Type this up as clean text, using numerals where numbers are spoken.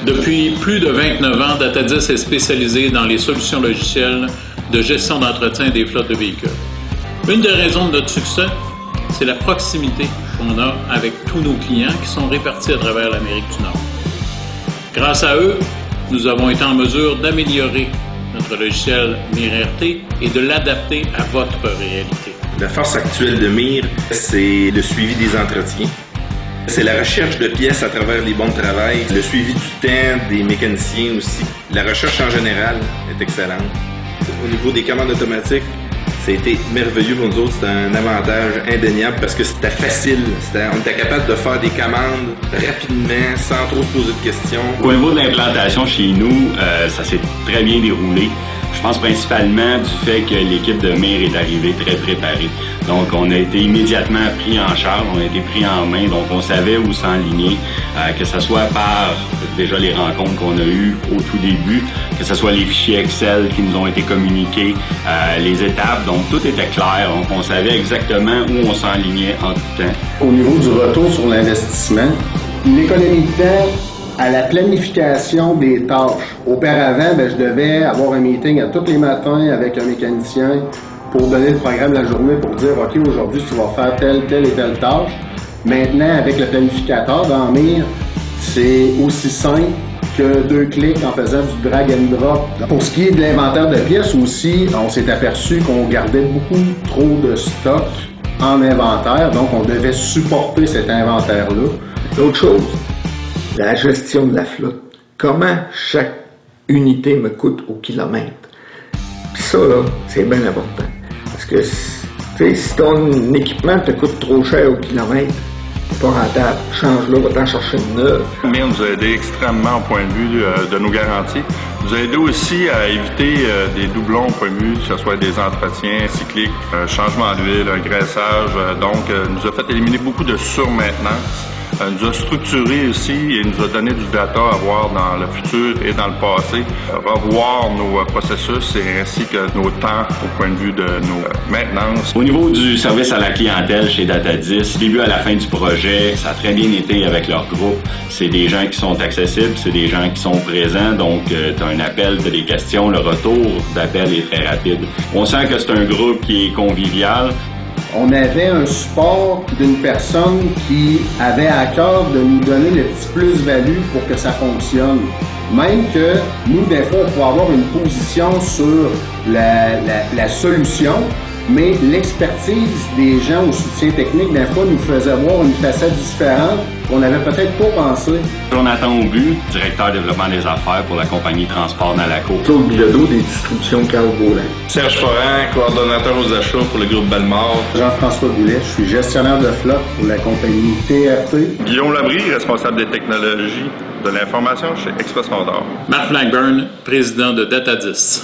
Depuis plus de 29 ans, Data10 est spécialisé dans les solutions logicielles de gestion d'entretien des flottes de véhicules. Une des raisons de notre succès, c'est la proximité qu'on a avec tous nos clients qui sont répartis à travers l'Amérique du Nord. Grâce à eux, nous avons été en mesure d'améliorer notre logiciel MIR-RT et de l'adapter à votre réalité. La force actuelle de MIR, c'est le suivi des entretiens. C'est la recherche de pièces à travers les bons de travail, le suivi du temps des mécaniciens aussi. La recherche en général est excellente. Au niveau des commandes automatiques, ça a été merveilleux pour nous autres. C'était un avantage indéniable parce que c'était facile. On était capable de faire des commandes rapidement, sans trop se poser de questions. Au niveau de l'implantation chez nous, ça s'est très bien déroulé. Je pense principalement du fait que l'équipe de MIR est arrivée très préparée. Donc, on a été immédiatement pris en charge, on a été pris en main, donc on savait où s'enligner, que ce soit par déjà les rencontres qu'on a eues au tout début, que ce soit les fichiers Excel qui nous ont été communiqués, les étapes, donc tout était clair, donc on savait exactement où on s'enlignait en tout temps. Au niveau du retour sur l'investissement, l'économie de temps à la planification des tâches. Auparavant, je devais avoir un meeting à tous les matins avec un mécanicien pour donner le programme de la journée pour dire « OK, aujourd'hui, tu vas faire telle et telle tâche ». Maintenant, avec le planificateur dans MIR, c'est aussi simple que 2 clics en faisant du drag and drop. Pour ce qui est de l'inventaire de pièces aussi, on s'est aperçu qu'on gardait beaucoup trop de stock en inventaire, donc on devait supporter cet inventaire-là. L'autre chose, la gestion de la flotte. Comment chaque unité me coûte au kilomètre. Puis ça, là, c'est bien important. Parce que, si ton équipement te coûte trop cher au kilomètre, c'est pas rentable. Change-le, va t'en chercher une neuve. MIR nous a aidé extrêmement au point de vue de nos garanties. Nous a aidé aussi à éviter des doublons au point de vue, que ce soit des entretiens cycliques, changement d'huile, un graissage. Donc, nous a fait éliminer beaucoup de surmaintenance. Nous a structuré aussi et nous a donné du data à voir dans le futur et dans le passé, revoir nos processus et ainsi que nos temps au point de vue de nos maintenances. Au niveau du service à la clientèle chez Data10, du début à la fin du projet, ça a très bien été avec leur groupe. C'est des gens qui sont accessibles, c'est des gens qui sont présents, donc tu as un appel, tu as des questions, le retour d'appel est très rapide. On sent que c'est un groupe qui est convivial. On avait un support d'une personne qui avait à cœur de nous donner le petit plus-value pour que ça fonctionne. Même que nous, des fois, on pouvait avoir une position sur la solution, mais l'expertise des gens au soutien technique, des fois, nous faisait voir une facette différente qu'on n'avait peut-être pas pensé. Jonathan Aubu, directeur développement des affaires pour la compagnie Transport Nalaco. Claude Bilodeau, des distributions Carl Beaulin. Serge Foran, coordonnateur aux achats pour le groupe Bellemare. Jean-François Boulet, je suis gestionnaire de flotte pour la compagnie TRT. Guillaume Labrie, responsable des technologies de l'information chez Express Motor. Marc Blackburn, président de Data10.